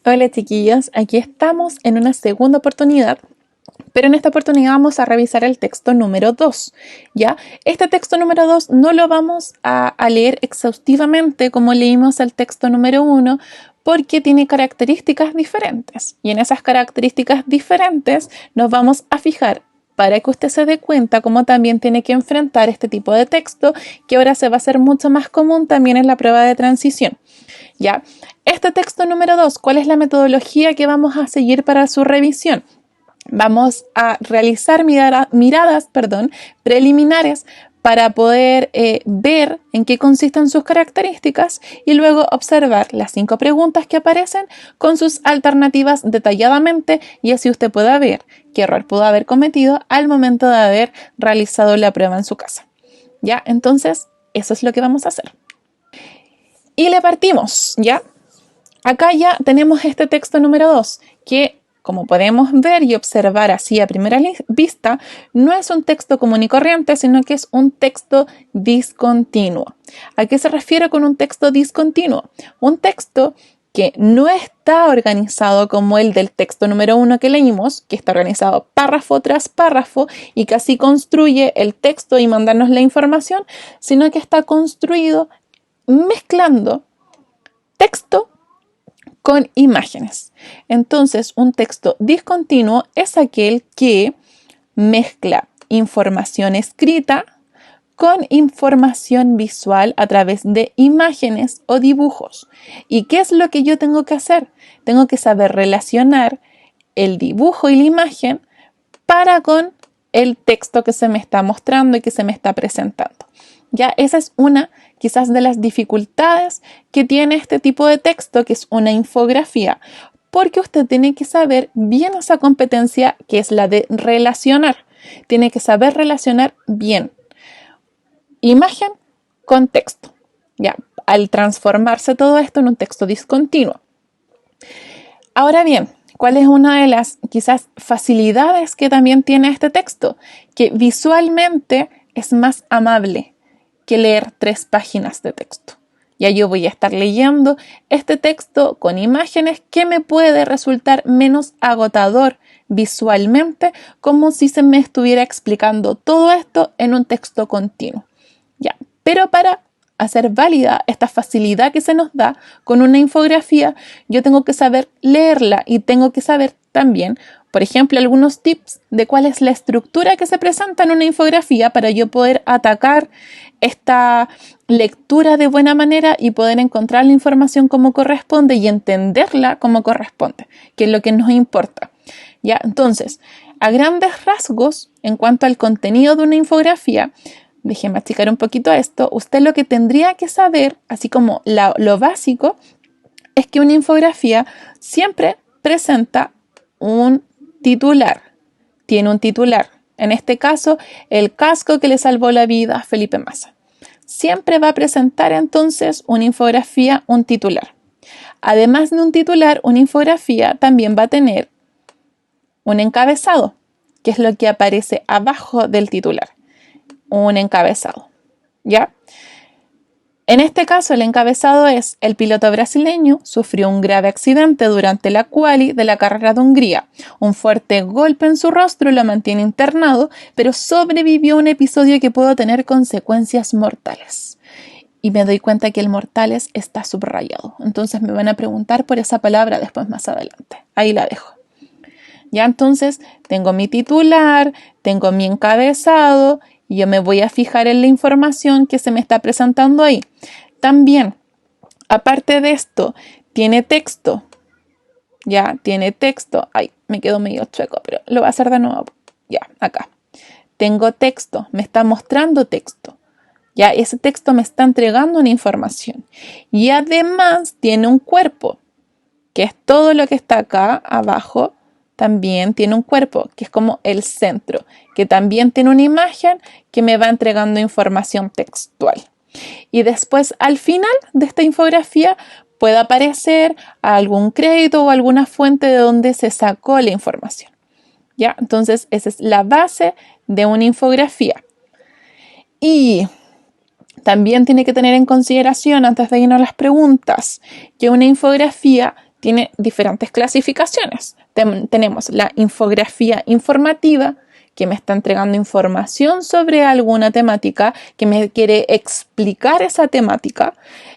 Hola chiquillos, aquí estamos en una segunda oportunidad, pero en esta oportunidad vamos a revisar el texto número 2, ¿ya? Este texto número 2 no lo vamos a leer exhaustivamente como leímos el texto número 1 porque tiene características diferentes y en esas características diferentes nos vamos a fijar para que usted se dé cuenta cómo también tiene que enfrentar este tipo de texto que ahora se va a hacer mucho más común también en la prueba de transición. ¿Ya? Este texto número 2, ¿cuál es la metodología que vamos a seguir para su revisión? Vamos a realizar miradas preliminares para poder ver en qué consisten sus características y luego observar las 5 preguntas que aparecen con sus alternativas detalladamente y así usted pueda ver qué error pudo haber cometido al momento de haber realizado la prueba en su casa. ¿Ya? Entonces, eso es lo que vamos a hacer. Y le partimos, ¿ya? Acá ya tenemos este texto número 2, que como podemos ver y observar así a primera vista, no es un texto común y corriente, sino que es un texto discontinuo. ¿A qué se refiere con un texto discontinuo? Un texto que no está organizado como el del texto número 1 que leímos, que está organizado párrafo tras párrafo y que así construye el texto y mandarnos la información, sino que está construido mezclando texto con imágenes. Entonces, un texto discontinuo es aquel que mezcla información escrita con información visual a través de imágenes o dibujos. ¿Y qué es lo que yo tengo que hacer? Tengo que saber relacionar el dibujo y la imagen para con el texto que se me está mostrando y que se me está presentando. Ya, esa es una quizás de las dificultades que tiene este tipo de texto, que es una infografía, porque usted tiene que saber bien esa competencia que es la de relacionar. Tiene que saber relacionar bien imagen con texto, ya, al transformarse todo esto en un texto discontinuo. Ahora bien, ¿cuál es una de las quizás facilidades que también tiene este texto? Que visualmente es más amable que leer 3 páginas de texto. Ya yo voy a estar leyendo este texto con imágenes que me puede resultar menos agotador visualmente, como si se me estuviera explicando todo esto en un texto continuo. Ya, pero para hacer válida esta facilidad que se nos da con una infografía, yo tengo que saber leerla y tengo que saber también, por ejemplo, algunos tips de cuál es la estructura que se presenta en una infografía para yo poder atacar esta lectura de buena manera y poder encontrar la información como corresponde y entenderla como corresponde, que es lo que nos importa. ¿Ya? Entonces, a grandes rasgos, en cuanto al contenido de una infografía, déjenme achicar un poquito esto, usted lo que tendría que saber, así como lo básico, es que una infografía siempre presenta un titular, tiene un titular. En este caso, el casco que le salvó la vida a Felipe Massa. Siempre va a presentar entonces una infografía, un titular. Además de un titular, una infografía también va a tener un encabezado, que es lo que aparece abajo del titular. Un encabezado, ¿ya? En este caso, el encabezado es: el piloto brasileño sufrió un grave accidente durante la quali de la carrera de Hungría. Un fuerte golpe en su rostro lo mantiene internado, pero sobrevivió a un episodio que pudo tener consecuencias mortales. Y me doy cuenta que el mortales está subrayado. Entonces me van a preguntar por esa palabra después más adelante. Ahí la dejo. Ya, entonces tengo mi titular, tengo mi encabezado y yo me voy a fijar en la información que se me está presentando ahí. También, aparte de esto, tiene texto. Ya, tiene texto. Ay, me quedo medio chueco, pero lo voy a hacer de nuevo. Ya, acá. Tengo texto, me está mostrando texto. Ya, ese texto me está entregando una información. Y además tiene un cuerpo, que es todo lo que está acá abajo. También tiene un cuerpo, que es como el centro, que también tiene una imagen que me va entregando información textual. Y después, al final de esta infografía, puede aparecer algún crédito o alguna fuente de donde se sacó la información. ¿Ya? Entonces, esa es la base de una infografía. Y también tiene que tener en consideración, antes de irnos a las preguntas, que una infografía tiene diferentes clasificaciones. Tenemos la infografía informativa, que me está entregando información sobre alguna temática, que me quiere explicar esa temática.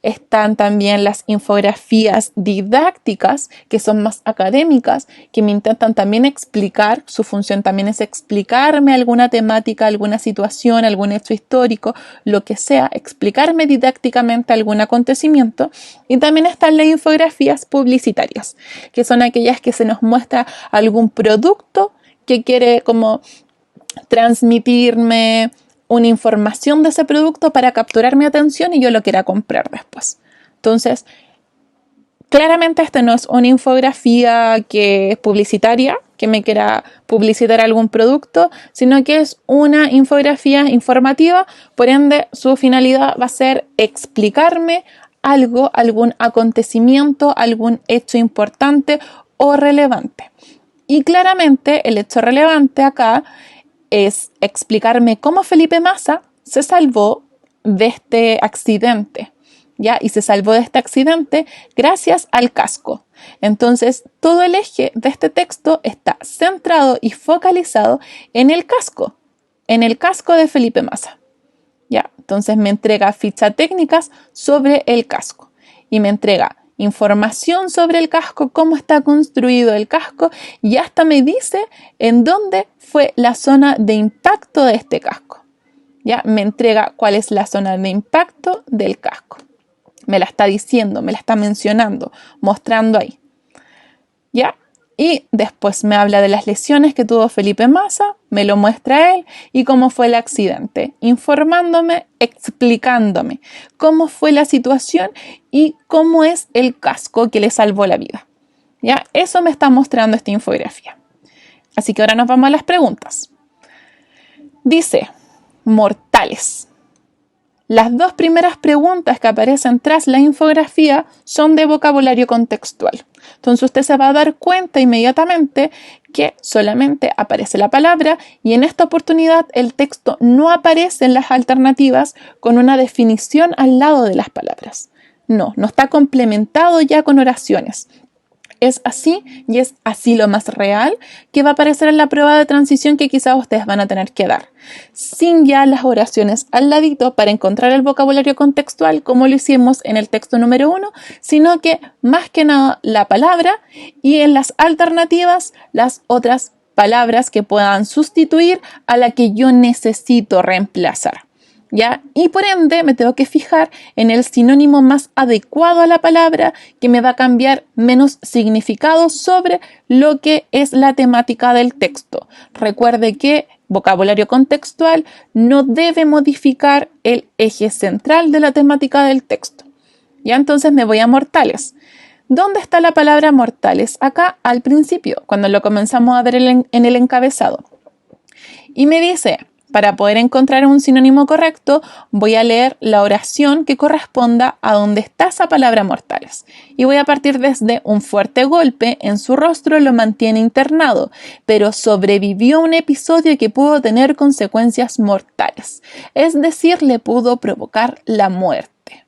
Están también las infografías didácticas, que son más académicas, que me intentan también explicar, su función también es explicarme alguna temática, alguna situación, algún hecho histórico, lo que sea, explicarme didácticamente algún acontecimiento. Y también están las infografías publicitarias, que son aquellas que se nos muestra algún producto que quiere como transmitirme una información de ese producto para capturar mi atención y yo lo quiera comprar después. Entonces, claramente esta no es una infografía que es publicitaria, que me quiera publicitar algún producto, sino que es una infografía informativa, por ende su finalidad va a ser explicarme algo, algún acontecimiento, algún hecho importante o relevante. Y claramente el hecho relevante acá es explicarme cómo Felipe Massa se salvó de este accidente, ¿ya? Y se salvó de este accidente gracias al casco. Entonces, todo el eje de este texto está centrado y focalizado en el casco de Felipe Massa, ¿ya? Entonces me entrega fichas técnicas sobre el casco y me entrega información sobre el casco, cómo está construido el casco y hasta me dice en dónde fue la zona de impacto de este casco. Ya me entrega cuál es la zona de impacto del casco. Me la está diciendo, me la está mencionando, mostrando ahí. ¿Ya? Y después me habla de las lesiones que tuvo Felipe Massa, me lo muestra él y cómo fue el accidente, informándome, explicándome cómo fue la situación y cómo es el casco que le salvó la vida. ¿Ya? Eso me está mostrando esta infografía. Así que ahora nos vamos a las preguntas. Dice, mortales. Las dos primeras preguntas que aparecen tras la infografía son de vocabulario contextual. Entonces usted se va a dar cuenta inmediatamente que solamente aparece la palabra y en esta oportunidad el texto no aparece en las alternativas con una definición al lado de las palabras. No está complementado ya con oraciones. Es así y es así lo más real que va a aparecer en la prueba de transición que quizás ustedes van a tener que dar. Sin ya las oraciones al ladito para encontrar el vocabulario contextual como lo hicimos en el texto número 1, sino que más que nada la palabra y en las alternativas las otras palabras que puedan sustituir a la que yo necesito reemplazar. ¿Ya? Y por ende me tengo que fijar en el sinónimo más adecuado a la palabra que me va a cambiar menos significado sobre lo que es la temática del texto. Recuerde que vocabulario contextual no debe modificar el eje central de la temática del texto. ¿Ya? Entonces me voy a mortales. ¿Dónde está la palabra mortales? Acá al principio, cuando lo comenzamos a ver en el encabezado. Y me dice, para poder encontrar un sinónimo correcto, voy a leer la oración que corresponda a donde está esa palabra mortales. Y voy a partir desde un fuerte golpe en su rostro lo mantiene internado, pero sobrevivió a un episodio que pudo tener consecuencias mortales. Es decir, le pudo provocar la muerte.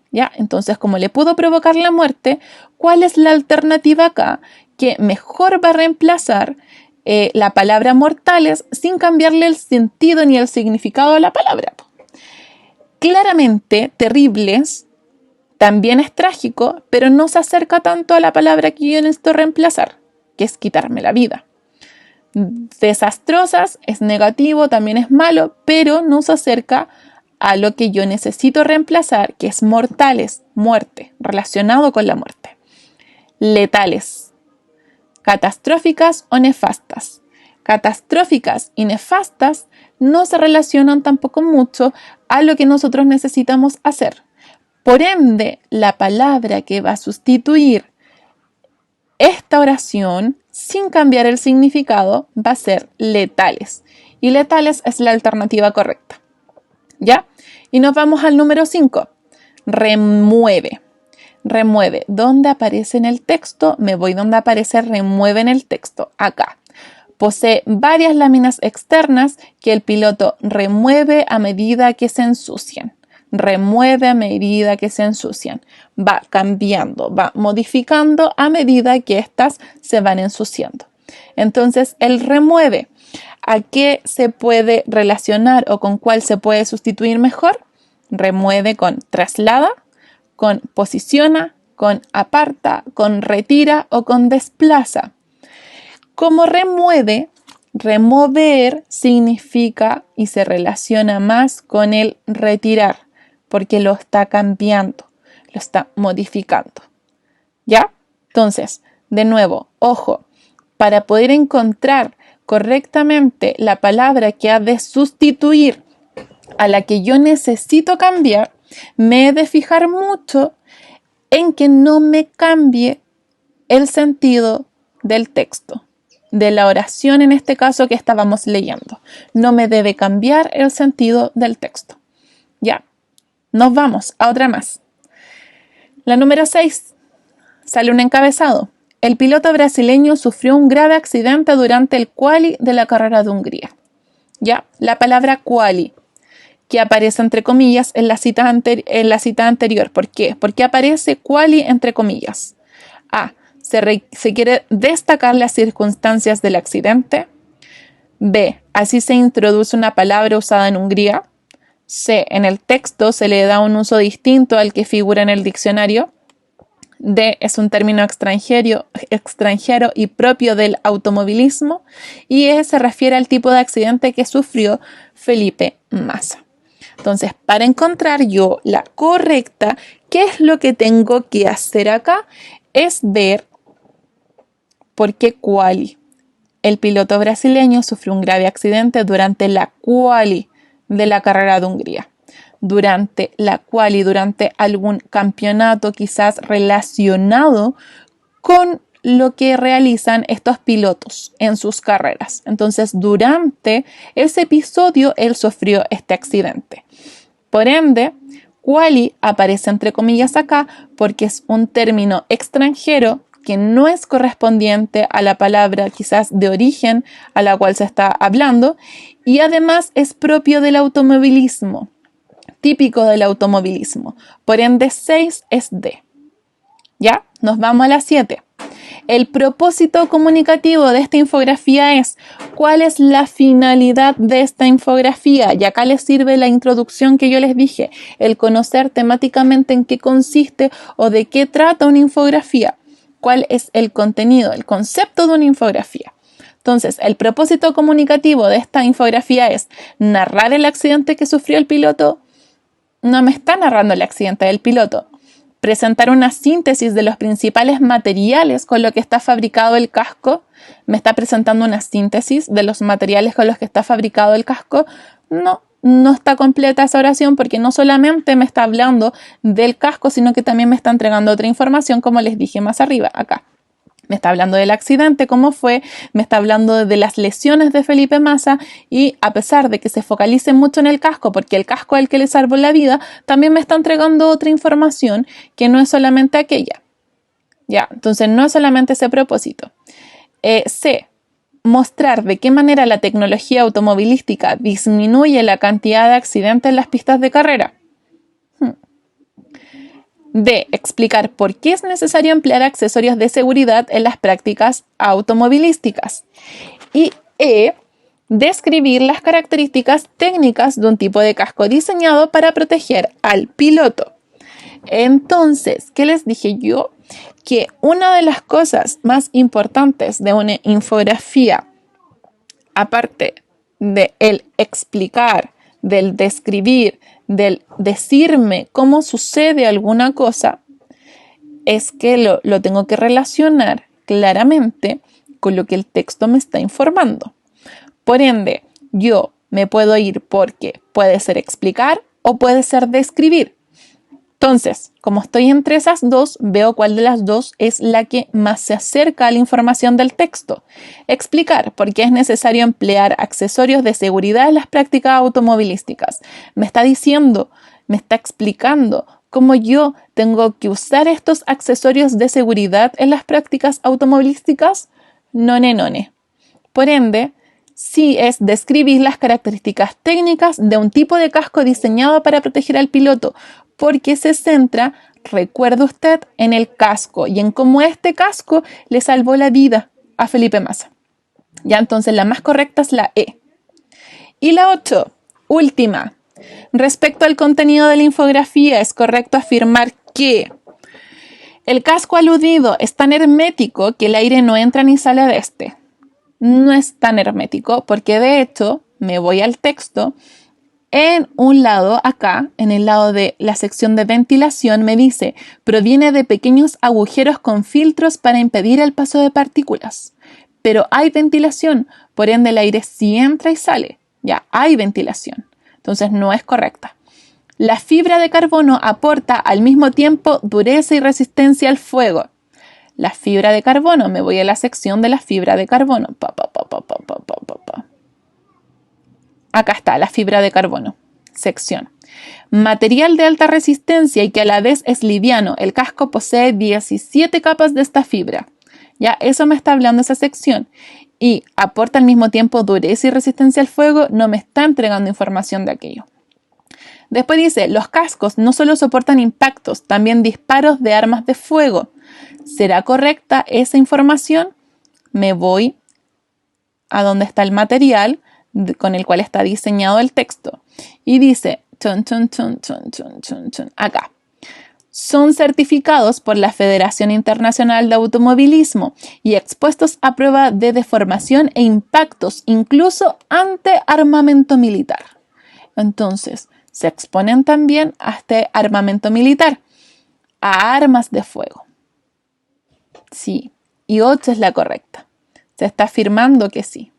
¿Ya? Entonces, como le pudo provocar la muerte, ¿cuál es la alternativa acá que mejor va a reemplazar la palabra mortales sin cambiarle el sentido ni el significado a la palabra? Claramente, terribles también es trágico, pero no se acerca tanto a la palabra que yo necesito reemplazar, que es quitarme la vida. Desastrosas es negativo, también es malo, pero no se acerca a lo que yo necesito reemplazar, que es mortales, muerte, relacionado con la muerte. Letales. Catastróficas o nefastas. Catastróficas y nefastas no se relacionan tampoco mucho a lo que nosotros necesitamos hacer. Por ende, la palabra que va a sustituir esta oración sin cambiar el significado va a ser letales. Y letales es la alternativa correcta. ¿Ya? Y nos vamos al número 5. Remueve. Remueve. ¿Dónde aparece en el texto? Me voy donde aparece remueve en el texto. Acá. Posee varias láminas externas que el piloto remueve a medida que se ensucian. remueve a medida que se ensucian. Va cambiando, va modificando a medida que éstas se van ensuciando. Entonces, el remueve, ¿a qué se puede relacionar o con cuál se puede sustituir mejor? Remueve con traslada, con posiciona, con aparta, con retira o con desplaza. Como remueve, remover significa y se relaciona más con el retirar, porque lo está cambiando, lo está modificando. ¿Ya? Entonces, de nuevo, ojo, para poder encontrar correctamente la palabra que ha de sustituir a la que yo necesito cambiar, me he de fijar mucho en que no me cambie el sentido del texto, de la oración en este caso que estábamos leyendo. No me debe cambiar el sentido del texto. Ya, nos vamos a otra más. La número 6, sale un encabezado. El piloto brasileño sufrió un grave accidente durante el quali de la carrera de Hungría. Ya, la palabra quali, que aparece entre comillas en la cita anterior. ¿Por qué? Porque aparece quali entre comillas. A. Se quiere destacar las circunstancias del accidente. B. Así se introduce una palabra usada en Hungría. C. En el texto se le da un uso distinto al que figura en el diccionario. D. Es un término extranjero y propio del automovilismo. Y E. Se refiere al tipo de accidente que sufrió Felipe Massa. Entonces, para encontrar yo la correcta, ¿qué es lo que tengo que hacer acá? Es ver por qué quali. El piloto brasileño sufrió un grave accidente durante la quali de la carrera de Hungría. Durante la quali, durante algún campeonato quizás relacionado con lo que realizan estos pilotos en sus carreras. Entonces, durante ese episodio, él sufrió este accidente. Por ende, quali aparece entre comillas acá porque es un término extranjero que no es correspondiente a la palabra quizás de origen a la cual se está hablando y además es propio del automovilismo, típico del automovilismo. Por ende, 6 es D. ¿Ya? Nos vamos a la 7. El propósito comunicativo de esta infografía es ¿cuál es la finalidad de esta infografía? Y acá les sirve la introducción que yo les dije, el conocer temáticamente en qué consiste o de qué trata una infografía. ¿Cuál es el contenido, el concepto de una infografía? Entonces, el propósito comunicativo de esta infografía es narrar el accidente que sufrió el piloto. No me está narrando el accidente del piloto. Presentar una síntesis de los principales materiales con los que está fabricado el casco. ¿Me está presentando una síntesis de los materiales con los que está fabricado el casco? No está completa esa oración porque no solamente me está hablando del casco, sino que también me está entregando otra información, como les dije más arriba, acá. Me está hablando del accidente, cómo fue, me está hablando de las lesiones de Felipe Massa y a pesar de que se focalice mucho en el casco, porque el casco es el que le salvó la vida, también me está entregando otra información que no es solamente aquella. Ya, entonces no es solamente ese propósito. C. Mostrar de qué manera la tecnología automovilística disminuye la cantidad de accidentes en las pistas de carrera. D. Explicar por qué es necesario emplear accesorios de seguridad en las prácticas automovilísticas. Y E. Describir las características técnicas de un tipo de casco diseñado para proteger al piloto. Entonces, ¿qué les dije yo? Que una de las cosas más importantes de una infografía, aparte de el explicar, del describir, del decirme cómo sucede alguna cosa, es que lo tengo que relacionar claramente con lo que el texto me está informando. Por ende, yo me puedo ir porque puede ser explicar o puede ser describir. Entonces, como estoy entre esas dos, veo cuál de las dos es la que más se acerca a la información del texto. Explicar por qué es necesario emplear accesorios de seguridad en las prácticas automovilísticas. Me está diciendo, me está explicando cómo yo tengo que usar estos accesorios de seguridad en las prácticas automovilísticas. None. Por ende, Sí, es describir las características técnicas de un tipo de casco diseñado para proteger al piloto, porque se centra, recuerde usted, en el casco y en cómo este casco le salvó la vida a Felipe Massa. Ya, entonces la más correcta es la E. Y la 8, última. Respecto al contenido de la infografía, es correcto afirmar que el casco aludido es tan hermético que el aire no entra ni sale de este. No es tan hermético porque de hecho, me voy al texto, en un lado, acá, en el lado de la sección de ventilación, me dice, proviene de pequeños agujeros con filtros para impedir el paso de partículas. Pero hay ventilación, por ende el aire sí entra y sale. Ya, hay ventilación. Entonces no es correcta. La fibra de carbono aporta al mismo tiempo dureza y resistencia al fuego. La fibra de carbono, me voy a la sección de la fibra de carbono. Acá está la fibra de carbono, sección. Material de alta resistencia y que a la vez es liviano. El casco posee 17 capas de esta fibra. Ya, eso me está hablando esa sección. Y aporta al mismo tiempo dureza y resistencia al fuego, no me está entregando información de aquello. Después dice, los cascos no solo soportan impactos, también disparos de armas de fuego. ¿Será correcta esa información? Me voy a donde está el material con el cual está diseñado el texto. Y dice, acá. Son certificados por la Federación Internacional de Automovilismo y expuestos a prueba de deformación e impactos, incluso ante armamento militar. Entonces, se exponen también a este armamento militar, a armas de fuego. Sí, y 8 es la correcta. Se está afirmando que sí.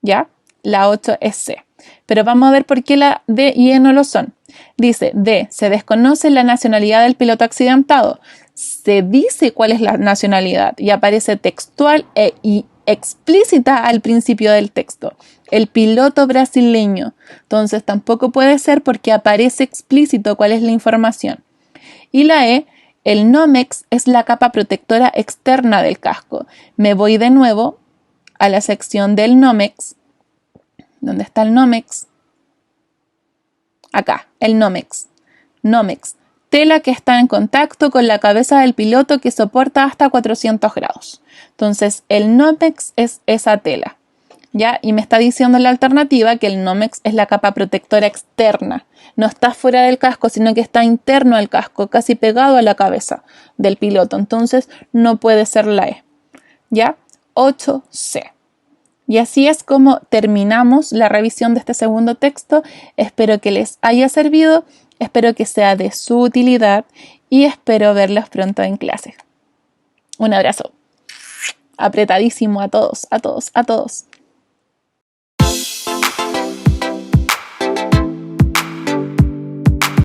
¿Ya? La 8 es C. Pero vamos a ver por qué la D y E no lo son. Dice, D, se desconoce la nacionalidad del piloto accidentado. Se dice cuál es la nacionalidad y aparece textual y explícita al principio del texto. El piloto brasileño. Entonces tampoco puede ser porque aparece explícito cuál es la información. Y la E, el Nomex es la capa protectora externa del casco. Me voy de nuevo a la sección del Nomex. ¿Dónde está el Nomex? Acá, el Nomex. Nomex, tela que está en contacto con la cabeza del piloto que soporta hasta 400 grados. Entonces, el Nomex es esa tela. ¿Ya? Y me está diciendo la alternativa que el Nomex es la capa protectora externa. No está fuera del casco, sino que está interno al casco, casi pegado a la cabeza del piloto. Entonces, no puede ser la E. ¿Ya? 8C. Y así es como terminamos la revisión de este segundo texto. Espero que les haya servido, espero que sea de su utilidad y espero verlos pronto en clase. Un abrazo apretadísimo a todos, a todos, a todos.